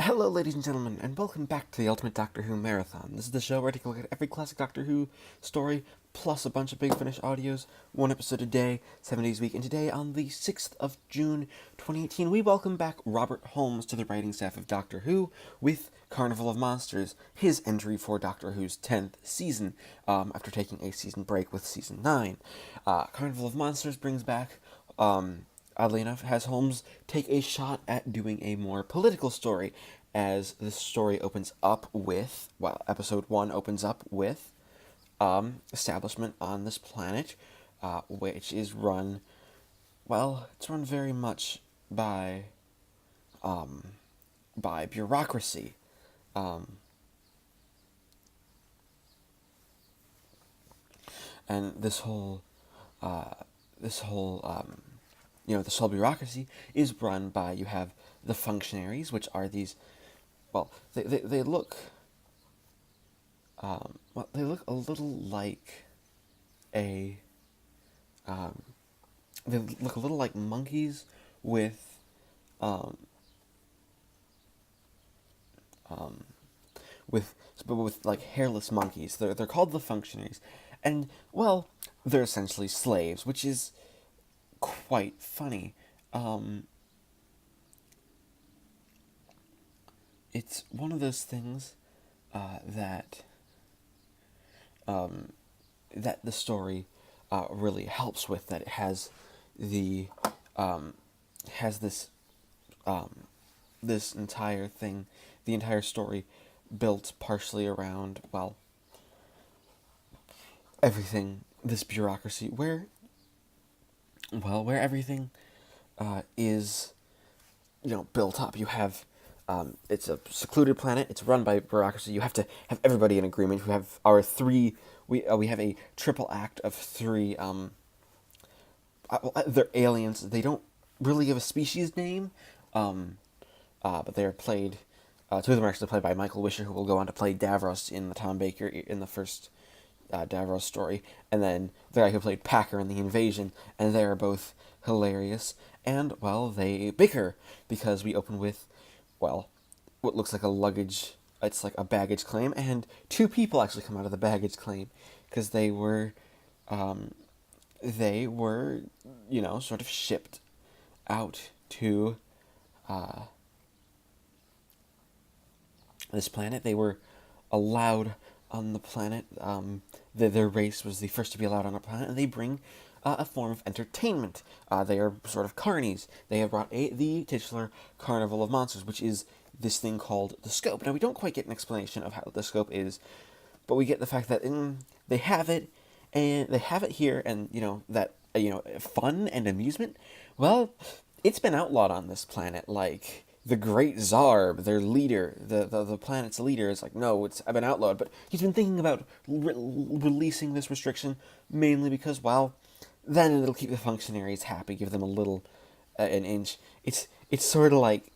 Hello, ladies and gentlemen, and welcome back to the Ultimate Doctor Who Marathon. This is the show where I take a look at every classic Doctor Who story, plus a bunch of Big Finish audios, one episode a day, 7 days a week. And today, on the 6th of June, 2018, we welcome back Robert Holmes to the writing staff of Doctor Who with Carnival of Monsters, his entry for Doctor Who's 10th season, after taking a season break with Season 9. Carnival of Monsters brings back, oddly enough, has Holmes take a shot at doing a more political story, as this story opens up with, episode 1 opens up with, establishment on this planet, which is run, it's run very much by bureaucracy. And this whole bureaucracy is run by, you have the functionaries, which are these, they look a little like they look a little like monkeys with like hairless monkeys. They're called the functionaries, and they're essentially slaves, which is quite funny. It's one of those things that the story really helps with. That it has this entire thing, the entire story, built partially around everything, this bureaucracy, where everything is built up. You have it's a secluded planet. It's run by bureaucracy. You have to have everybody in agreement. We have our three. We have a triple act of three. They're aliens. They don't really give a species name, but they are played. Two of them are actually played by Michael Wisher, who will go on to play Davros in the Tom Baker in the first Davros story, and then the guy who played Packer in The Invasion, and they are both hilarious. And they bicker because we open with what looks like a luggage. It's like a baggage claim, and two people actually come out of the baggage claim because they were sort of shipped out to this planet. They were allowed on the planet. Their race was the first to be allowed on a planet, and they bring a form of entertainment. They are sort of carnies. They have brought the titular Carnival of Monsters, which is this thing called the scope. Now, we don't quite get an explanation of how the scope is, but we get the fact that they have it, and they have it here, and fun and amusement. Well, it's been outlawed on this planet. Like, the Great Zarb, their leader, the planet's leader, is like, no, it's been outlawed. But he's been thinking about releasing this restriction, mainly because, then it'll keep the functionaries happy, give them a little, an inch. It's sort of like,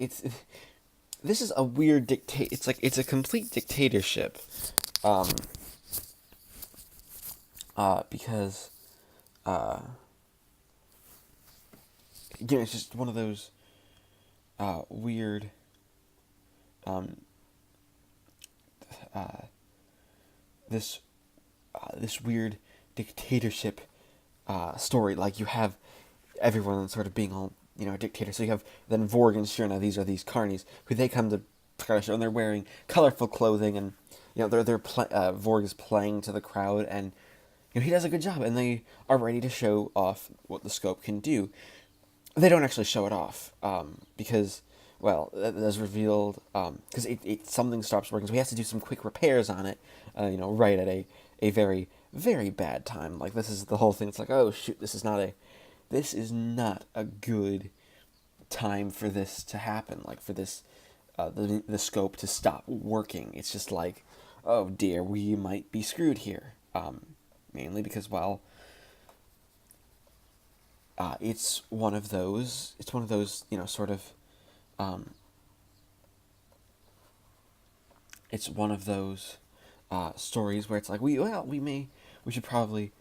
this is a weird it's a complete dictatorship, because, it's just one of those, weird, this weird dictatorship story. Like, you have everyone sort of being all, a dictator. So you have then Vorg and Shirna. These are these carnies who they come to show, and they're wearing colorful clothing, and Vorg is playing to the crowd, and he does a good job, and they are ready to show off what the scope can do. They don't actually show it off because, as revealed, because something stops working, so he has to do some quick repairs on it, right at a very, very bad time. Like, this is the whole thing. It's like, oh shoot, this is not a good time for this to happen. Like, for this, the scope to stop working. It's just like, oh dear, we might be screwed here. Mainly because, it's one of those, sort of, it's one of those, stories where it's like, we should probably,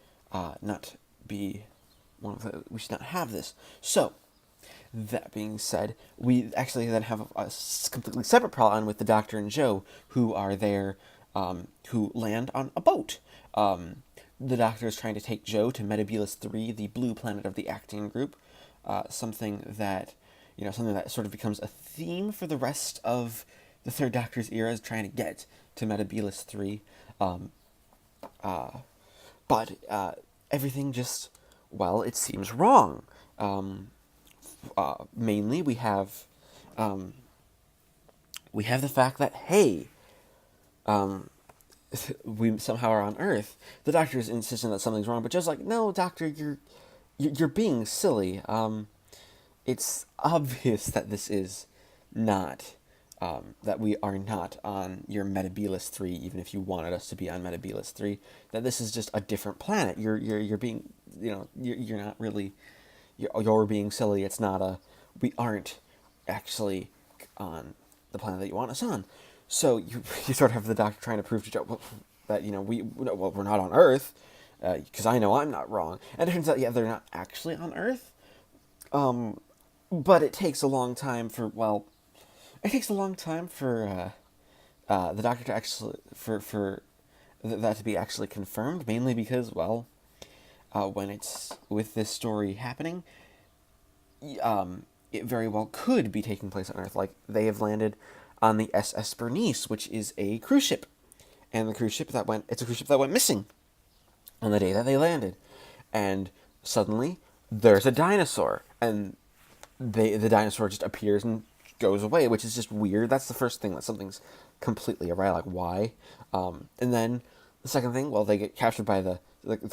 not be we should not have this. So, That being said, we actually then have a completely separate plot line with the Doctor and Joe, who are there, who land on a boat. The Doctor is trying to take Joe to Metebelis 3, the blue planet of the Acting group, something that sort of becomes a theme for the rest of the Third Doctor's era, is trying to get to Metebelis 3. But everything just, well, it seems wrong. Mainly, we have the fact that, hey, we somehow are on Earth. The Doctor is insisting that something's wrong, but Joe's like, no, Doctor, you're being silly. It's obvious that this is not, that we are not on your Metebelis 3, even if you wanted us to be on Metebelis 3, that this is just a different planet. You're being, you're not really, you're being silly. It's not we aren't actually on the planet that you want us on. So you sort of have the Doctor trying to prove to Joe that, we're not on Earth, because I know I'm not wrong. And it turns out, yeah, they're not actually on Earth. But it takes a long time for the Doctor to actually, for that to be actually confirmed, mainly because, when it's with this story happening, it very well could be taking place on Earth. Like, they have landed on the SS Bernice, which is a cruise ship, and it's a cruise ship that went missing on the day that they landed, and suddenly there's a dinosaur, and the dinosaur just appears and goes away, which is just weird. That's the first thing, that something's completely awry. Like, why? And then the second thing, they get captured by the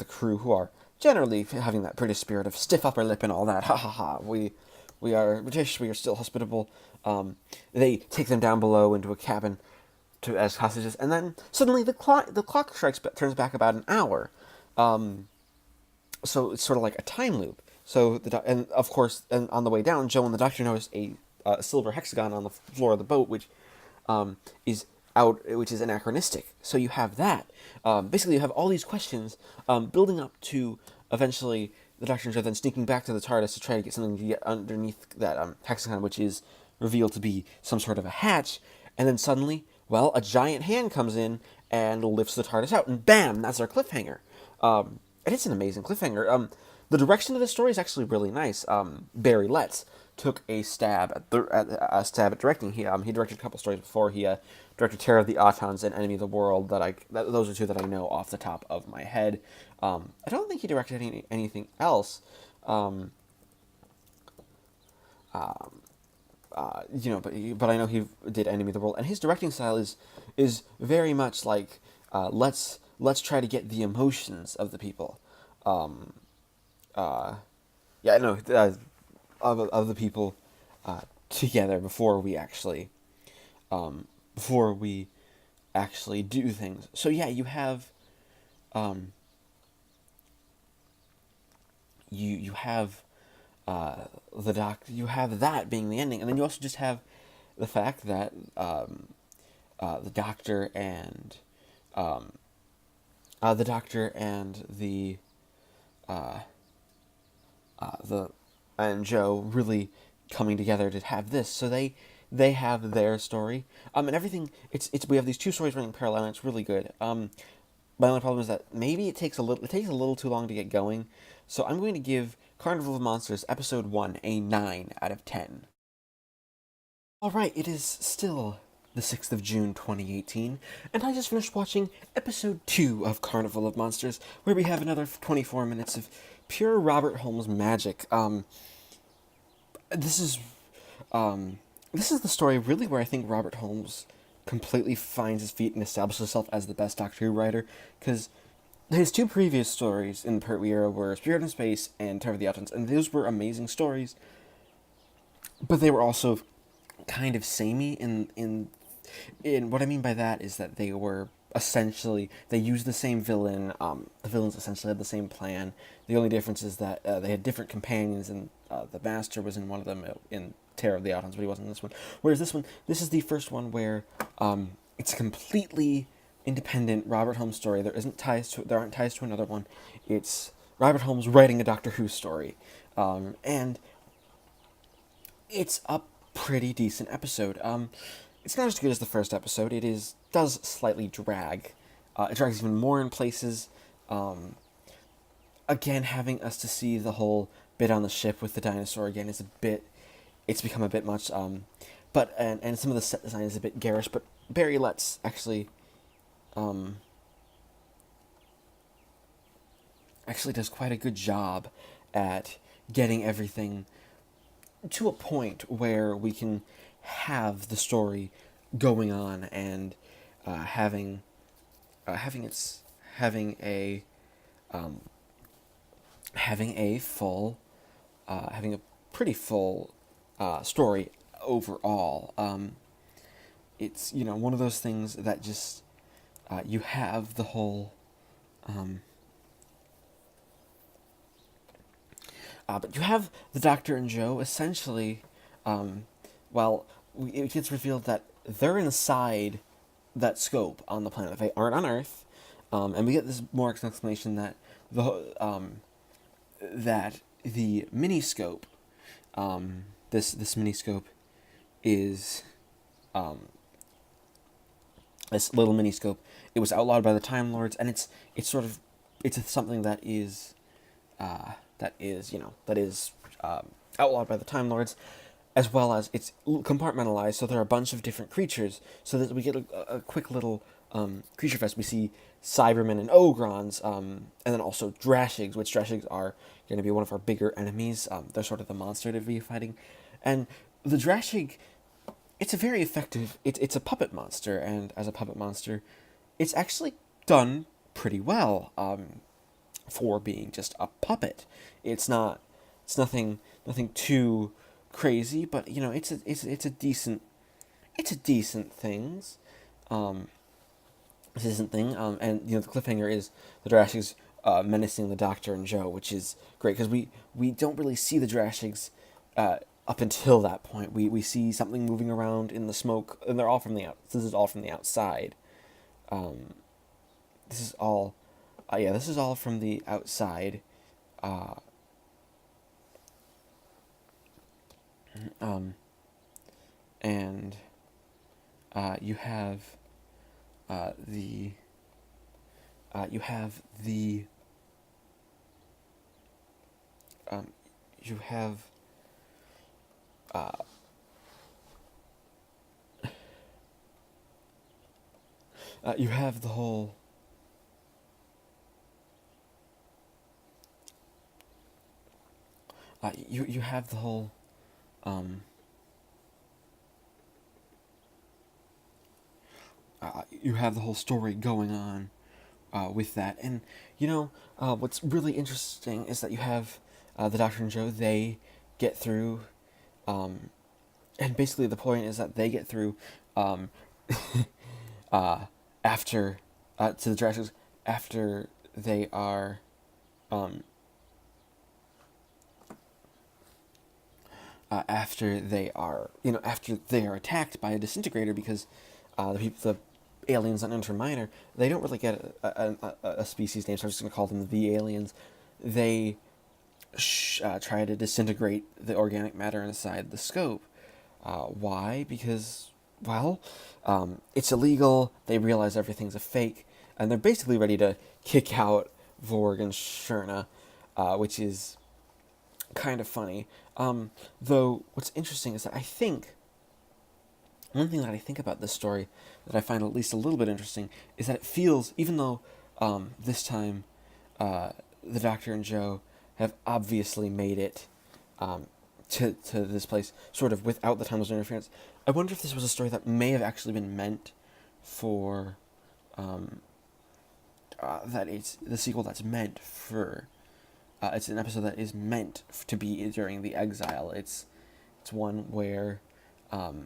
crew, who are generally having that British spirit of stiff upper lip and all that. Ha ha ha. We are British. We are still hospitable. They take them down below into a cabin as hostages, and then suddenly the clock turns back about an hour. So it's sort of like a time loop. So and of course, and on the way down, Joe and the Doctor notice a silver hexagon on the floor of the boat, which is anachronistic. So you have that. Basically, you have all these questions building up to eventually the Doctor and Joe then sneaking back to the TARDIS to try to get something to get underneath that hexagon, which is revealed to be some sort of a hatch. And then suddenly, a giant hand comes in and lifts the TARDIS out, and bam, that's our cliffhanger. And it's an amazing cliffhanger. The direction of the story is actually really nice. Barry Letts took a stab at directing. He directed a couple stories before. He directed Terror of the Autons and Enemy of the World. Those are two that I know off the top of my head. I don't think he directed anything else. But I know he did Enemy of the World, and his directing style is very much like let's try to get the emotions of the people. Of the people together before we actually do things. So yeah, you have you have you have that being the ending, and then you also just have the fact that the Doctor and and Joe really coming together to have this. So they have their story, and everything. We have these two stories running parallel, and it's really good. My only problem is that maybe it takes a little too long to get going. So I'm going to give Carnival of Monsters Episode 1 a 9 out of 10. Alright, it is still the 6th of June 2018, and I just finished watching Episode 2 of Carnival of Monsters, where we have another 24 minutes of pure Robert Holmes magic. This is the story really where I think Robert Holmes completely finds his feet and establishes himself as the best Doctor Who writer, because his two previous stories in the Pertwee era were Spirit in Space and Terror of the Autons, and those were amazing stories, but they were also kind of samey in what I mean by that is that they were essentially, they used the same villain. The villains essentially had the same plan. The only difference is that they had different companions, and the Master was in one of them in Terror of the Autons, but he wasn't in this one. Whereas this is the first one where it's a completely independent Robert Holmes story. There aren't ties to another one. It's Robert Holmes writing a Doctor Who story, and it's a pretty decent episode. It's not as good as the first episode. It does slightly drag. It drags even more in places. Um, Again, having us to see the whole bit on the ship with the dinosaur again is a bit. It's become a bit much. But and some of the set design is a bit garish. But Barry Letts um, actually does quite a good job at getting everything to a point where we can have the story going on and having having its um, having a full having a pretty full story overall. It's one of those things that just you have the whole but you have the Doctor and Joe essentially. Um, well, it gets revealed that they're inside that scope on the planet. They aren't on Earth, and we get this more explanation that the miniscope, this miniscope, is this little miniscope. It was outlawed by the Time Lords, and it's sort of it's something that is outlawed by the Time Lords, as well as it's compartmentalized. So there are a bunch of different creatures. So that we get a quick little creature fest. We see Cybermen and Ogrons, and then also Drashigs, which Drashigs are going to be one of our bigger enemies. They're sort of the monster to be fighting, and the Drashig. It's a very effective. It's a puppet monster, and as a puppet monster, it's actually done pretty well. For being just a puppet. It's nothing too crazy, but it's a decent things. It's a decent thing. And the cliffhanger is the Drashigs menacing the Doctor and Joe, which is great because we don't really see the Drashigs up until that point. We see something moving around in the smoke, and they're all from the out. This is all from the outside. This is all. This is all from the outside. And you have the you have the you have you have the whole you have the whole you have the whole story going on with that, and what's really interesting is that you have the Doctor and Joe. They get through, and basically the point is that they get through after to the Jurassics after they are after they are attacked by a disintegrator because the aliens on Interminor, they don't really get a species name, so I'm just going to call them the aliens. They try to disintegrate the organic matter inside the scope. Why? Because, well, it's illegal. They realize everything's a fake, and they're basically ready to kick out Vorg and Shurna, which is kind of funny. Though, what's interesting is that one thing that I think about this story that I find at least a little bit interesting is that it feels, even though this time the Doctor and Joe have obviously made it to this place sort of without the Time Lords interference, I wonder if this was a story that may have actually been meant for that it's the sequel that's meant for it's an episode that is meant to be during the exile. It's one where the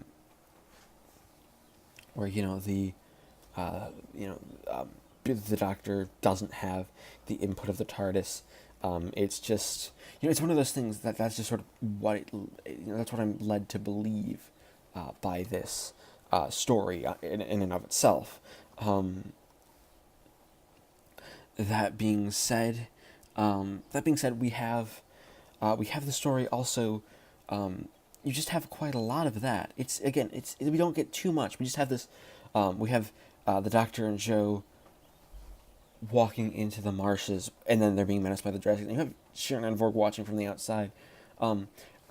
Doctor doesn't have the input of the TARDIS. It's just it's one of those things that's just sort of what that's what I'm led to believe by this story in and of itself. That being said, we have the story also you just have quite a lot of that. It's again, we don't get too much. We just have this. We have the Doctor and Joe walking into the marshes, and then they're being menaced by the dragons. You have Sharon and Vorg watching from the outside.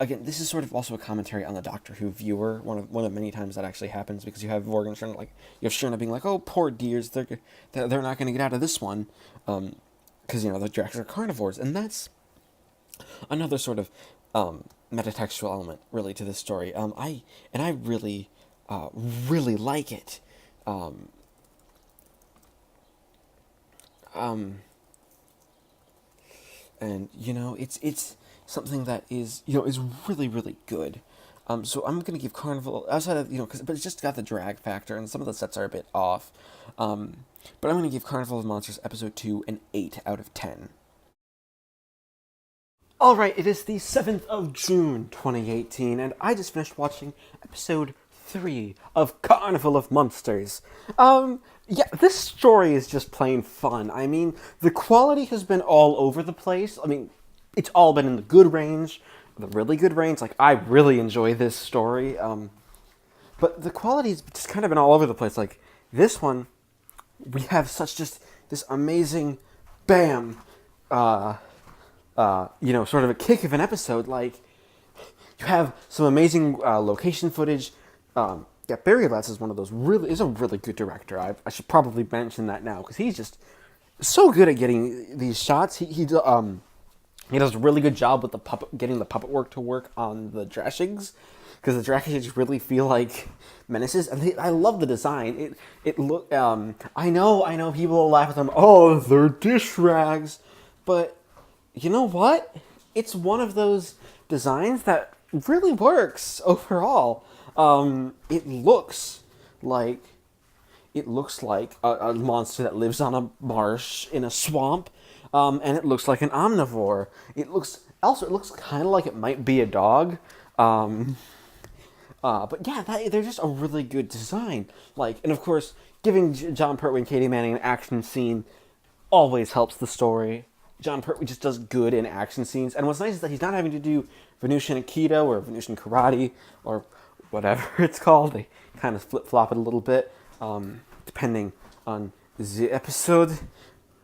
Again, this is sort of also a commentary on the Doctor Who viewer. One of many times that actually happens, because you have Vorg and Sharon, like, you have Sharon being like, "Oh, poor dears, they're not going to get out of this one," because the dragons are carnivores, and that's another sort of metatextual element, really, to this story. I really, really like it. And it's something that is really, really good. So I'm gonna give Carnival, outside of but it's just got the drag factor, and some of the sets are a bit off. But I'm gonna give Carnival of Monsters episode 2 an 8 out of 10. Alright, it is the 7th of June 2018, and I just finished watching episode 3 of Carnival of Monsters. Yeah, this story is just plain fun. I mean, the quality has been all over the place. I mean, it's all been in the good range, the really good range. Like, I really enjoy this story. But the quality's just kind of been all over the place. Like, this one, we have such just this amazing, bam, sort of a kick of an episode. Like, you have some amazing location footage. Yeah, Barry Letts is a really good director. I should probably mention that now, because he's just so good at getting these shots. He does a really good job with getting the puppet work to work on the dishrags, because the dishrags really feel like menaces, and I love the design. I know people will laugh at them. Oh, they're dishrags, but you know what? It's one of those designs that really works overall. It looks like a monster that lives on a marsh in a swamp, and it looks like an omnivore. It looks kind of like it might be a dog. But yeah, they're just a really good design. Like, and of course, giving John Pertwee and Katie Manning an action scene always helps the story. John Pertwee just does good in action scenes, and what's nice is that he's not having to do Venusian Aikido or Venusian Karate or whatever it's called. They kind of flip-flop it a little bit, depending on the episode.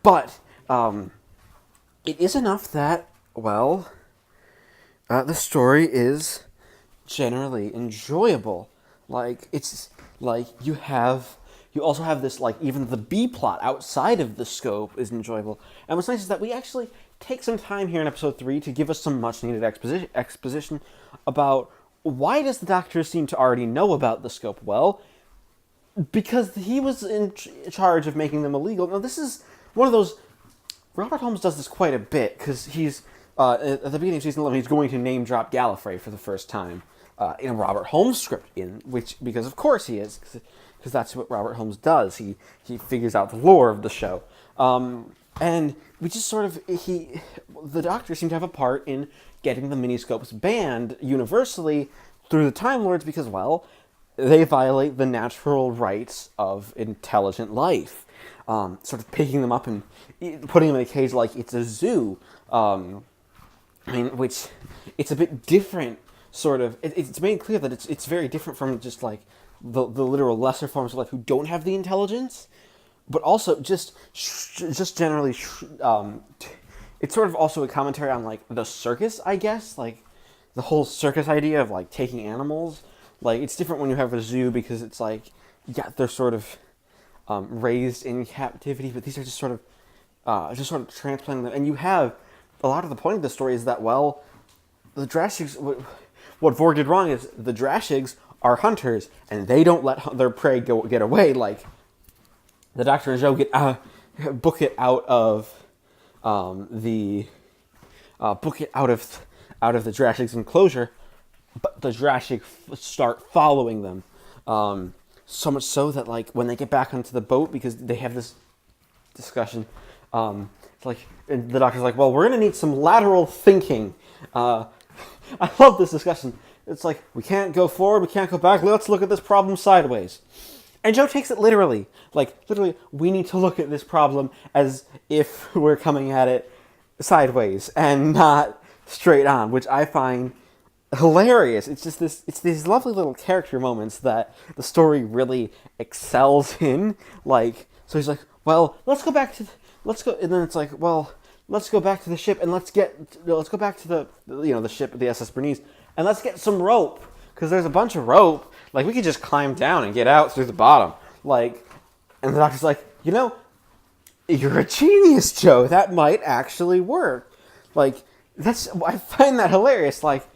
But it is enough that, the story is generally enjoyable. Like, it's like you also have this, like, even the B plot outside of the scope is enjoyable. And what's nice is that we actually take some time here in episode 3 to give us some much needed exposition about why does the Doctor seem to already know about the scope. Well, because he was in charge of making them illegal. Now, this is one of those... Robert Holmes does this quite a bit, because he's... at the beginning of season 11, he's going to name drop Gallifrey for the first time in a Robert Holmes script, because of course he is, because that's what Robert Holmes does. He figures out the lore of the show. And we just sort of... The Doctor seemed to have a part in getting the miniscopes banned universally through the Time Lords because, they violate the natural rights of intelligent life. Sort of picking them up and putting them in a cage like it's a zoo. Which it's a bit different, sort of. It's made clear that it's very different from just like the literal lesser forms of life who don't have the intelligence, but also just generally. It's sort of also a commentary on, like, the circus, I guess, like the whole circus idea of, like, taking animals. Like, it's different when you have a zoo, because it's like, yeah, they're sort of raised in captivity, but these are just sort of transplanting them. And you have a lot of the point of the story is that, the dishrags. What Vorg did wrong is the dishrags are hunters, and they don't let their prey get away. Like, the Doctor and Joe book it out of the dishrags enclosure, but the dishrags start following them. So much so that, like, when they get back onto the boat, because they have this discussion, and the Doctor's like, we're going to need some lateral thinking. I love this discussion. It's like, we can't go forward, we can't go back, let's look at this problem sideways. And Joe takes it literally. Like, literally, we need to look at this problem as if we're coming at it sideways and not straight on, which I find hilarious. It's these lovely little character moments that the story really excels in. Like, so he's like, well, let's go, and then it's like, well, let's go back to the ship and let's go back to the ship, the SS Bernice, and let's get some rope because there's a bunch of rope. Like, we could just climb down and get out through the bottom. Like, and the doctor's like, you're a genius, Joe. That might actually work. Like, I find that hilarious. Like,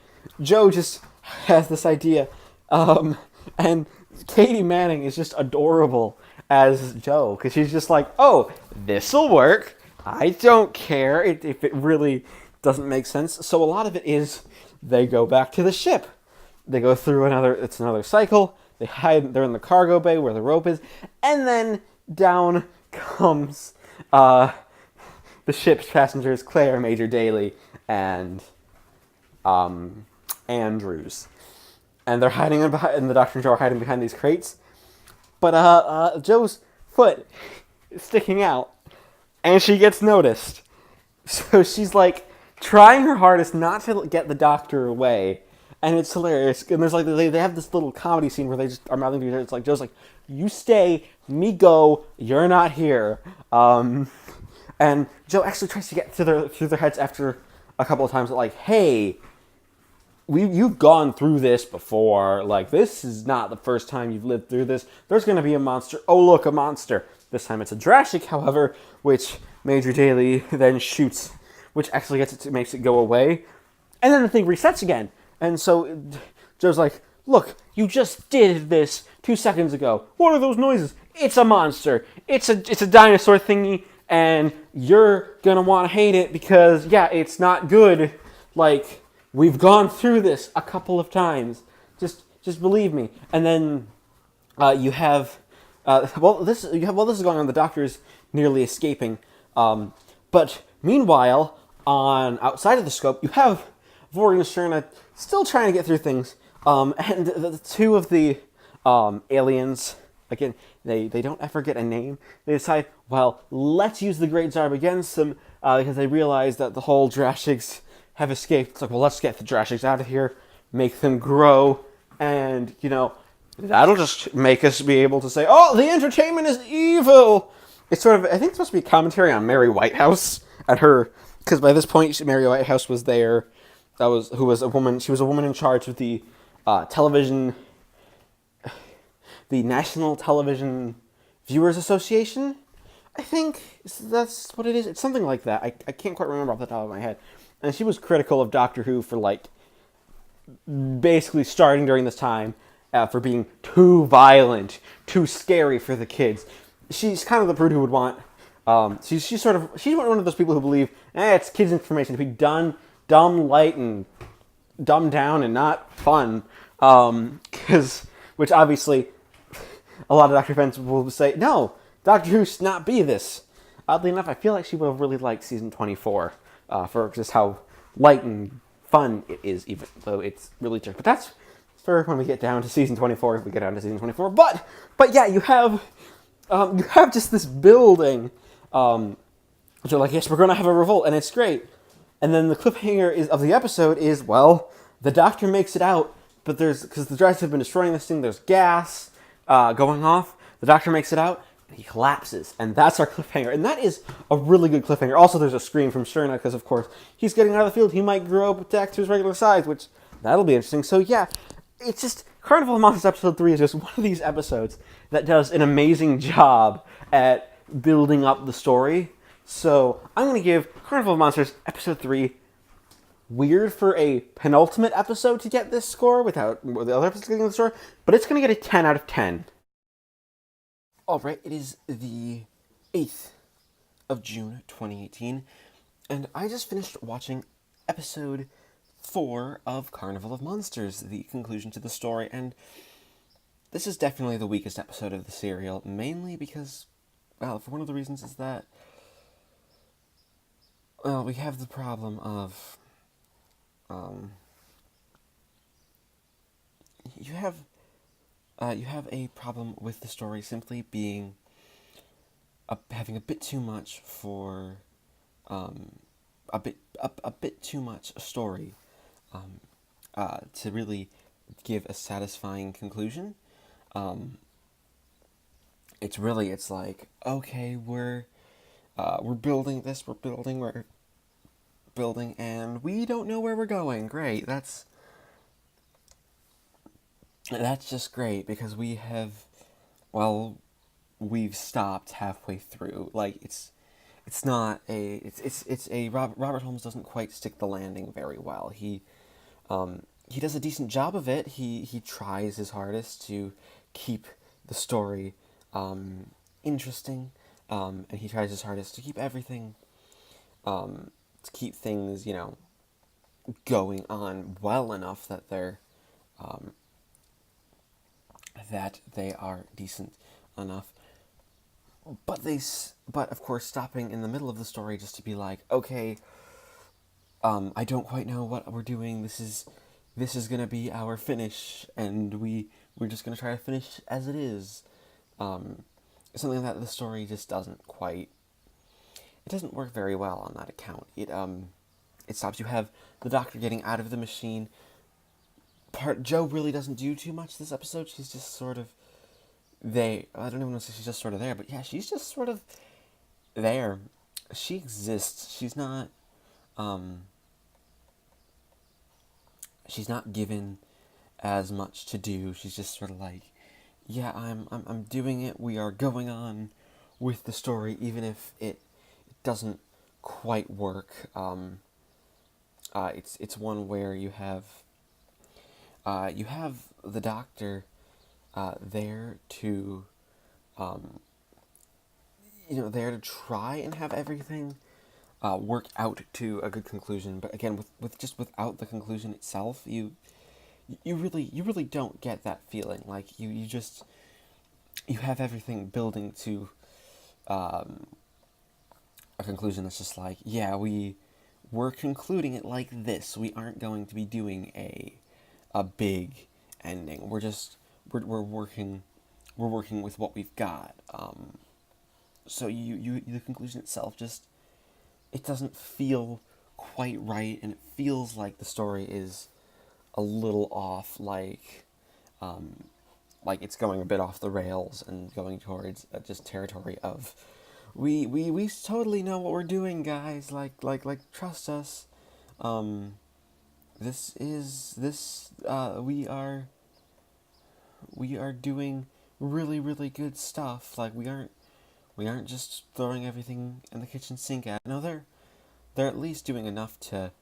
Joe just has this idea, and Katie Manning is just adorable as Joe because she's just like, oh, this'll work. I don't care if it really doesn't make sense. So a lot of it is they go back to the ship. They go through another cycle. They hide. They're in the cargo bay where the rope is, and then down comes the ship's passengers, Claire, Major Daly, and Andrews, and they're hiding and the Doctor and Joe are hiding behind these crates. But Joe's foot is sticking out, and she gets noticed. So she's like trying her hardest not to get the Doctor away, and it's hilarious. And there's like they have this little comedy scene where they just are mouthing to each other. It's like Joe's like, "You stay, me go. You're not here." And Joe actually tries to get through their heads after a couple of times. Like, hey, you've gone through this before. Like, this is not the first time you've lived through this. There's going to be a monster. Oh, look, a monster. This time it's a Drashig, however, which Major Daly then shoots, which actually makes it go away. And then the thing resets again. And so Joe's like, look, you just did this 2 seconds ago. What are those noises? It's a monster. It's a dinosaur thingy, and you're going to want to hate it because, yeah, it's not good. Like, we've gone through this a couple of times. Just believe me. And then you have this is going on. The Doctor's nearly escaping. But meanwhile, on outside of the scope, you have Vorg and Sherna still trying to get through things. And the two of the aliens, again, they don't ever get a name. They decide, well, let's use the Great Zarb against them because they realize that the whole Drashigs have escaped. It's like, well, let's get the Drashigs out of here, make them grow, and, that'll just make us be able to say, oh, the entertainment is evil! It's sort of, I think it's supposed to be a commentary on Mary Whitehouse at her, because by this point, Mary Whitehouse was there, she was a woman in charge of the television, the National Television Viewers Association, I think that's what it is. It's something like that. I can't quite remember off the top of my head. And she was critical of Doctor Who for, like, basically starting during this time for being too violent, too scary for the kids. She's kind of the prude who would want... she's one of those people who believe, it's kids' information to be done, dumb, light, and dumbed down and not fun. Which obviously a lot of Doctor fans will say, no, Doctor Who should not be this. Oddly enough, I feel like she would have really liked season 24 for just how light and fun it is, even though it's really tricky. But that's for when we get down to season 24, if we get down to season 24. But yeah, you have just this building. They're like, yes, we're going to have a revolt, and it's great. And then the cliffhanger of the episode is, well, the Doctor makes it out, but because the Drags have been destroying this thing, there's gas going off. The Doctor makes it out, and he collapses, and that's our cliffhanger. And that is a really good cliffhanger. Also, there's a scream from Sherna, because, of course, he's getting out of the field. He might grow up back to his regular size, which, that'll be interesting. So, yeah, it's just, Carnival of Monsters Episode 3 is just one of these episodes that does an amazing job at building up the story. So, I'm going to give Carnival of Monsters Episode 3 weird for a penultimate episode to get this score without the other episodes getting the score, but it's going to get a 10 out of 10. Alright, it is the 8th of June, 2018, and I just finished watching episode 4 of Carnival of Monsters, the conclusion to the story, and this is definitely the weakest episode of the serial, mainly because, well, for one of the reasons is that, well, we have the problem of, you have a problem with the story simply being having a bit too much for a bit too much story, to really give a satisfying conclusion. Um, it's like, okay, we're building this, we're building, and we don't know where we're going. Great, that's just great because well, we've stopped halfway through. Like it's not a it's a Robert Holmes doesn't quite stick the landing very well. He does a decent job of it. He tries his hardest to keep the story interesting, and he tries his hardest to keep everything to keep things going on well enough um, that they are decent enough. But of course, stopping in the middle of the story just to be like, okay, I don't quite know what we're doing. This is gonna be our finish, and we're just gonna try to finish as it is. Um, Something that the story just doesn't quite. It doesn't work very well on that account. It stops. You have the Doctor getting out of the machine. Joe really doesn't do too much this episode. She's just sort of I don't even know if she's just sort of there, but yeah, she's just sort of there. She exists. Um she's not given as much to do. She's just sort of like, yeah, I'm doing it. We are going on with the story, even if it doesn't quite work. It's one where you have the Doctor there to there to try and have everything work out to a good conclusion. But again, without the conclusion itself, you really don't get that feeling. Like you have everything building to a conclusion that's just like, yeah, we're concluding it like this. We aren't going to be doing a big ending. We're working with what we've got. So the conclusion itself just, it doesn't feel quite right, and it feels like the story is a little off, like it's going a bit off the rails and going towards just territory of we totally know what we're doing, guys. Like trust us. We are doing really really good stuff. Like we aren't just throwing everything in the kitchen sink at. No, they're at least doing enough to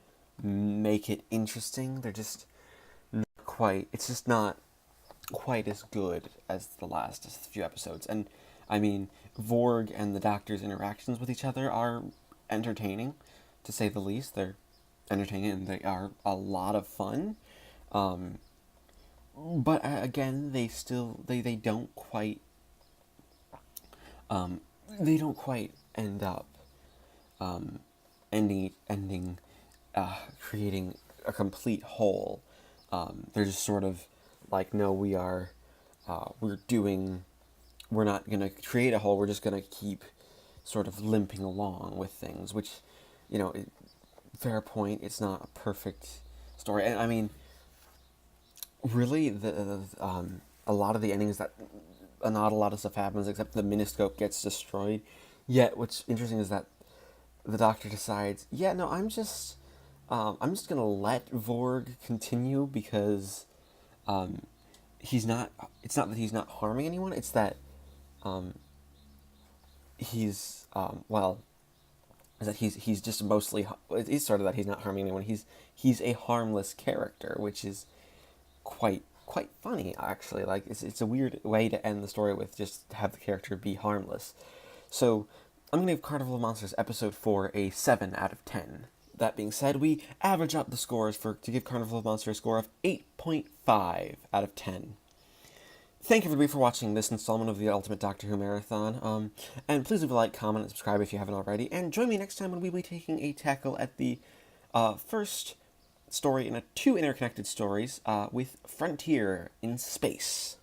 make it interesting. They're just not quite. It's just not quite as good as the last few episodes. And I mean, Vorg and the Doctor's interactions with each other are entertaining, to say the least. They're entertaining and they are a lot of fun. But again, they don't quite they don't quite end up ending creating a complete whole. They're just sort of like, no, we're not gonna create a whole. We're just gonna keep sort of limping along with things, which, fair point. It's not a perfect story, and I mean, really, a lot of the endings that not a lot of stuff happens except the Miniscope gets destroyed. Yet, what's interesting is that the Doctor decides, yeah, no, I'm just gonna let Vorg continue because he's not. It's not that he's not harming anyone. It's that he's well, is that he's just mostly. It's sort of that he's not harming anyone. He's a harmless character, which is quite funny actually. Like it's a weird way to end the story with just have the character be harmless. So I'm gonna give Carnival of Monsters episode 4 a 7 out of 10. That being said, we average up the scores to give Carnival of Monsters a score of 8.5 out of 10. Thank you everybody for watching this installment of the Ultimate Doctor Who Marathon. And please leave a like, comment, and subscribe if you haven't already. And join me next time when we'll be taking a tackle at the first story in two interconnected stories with Frontier in Space.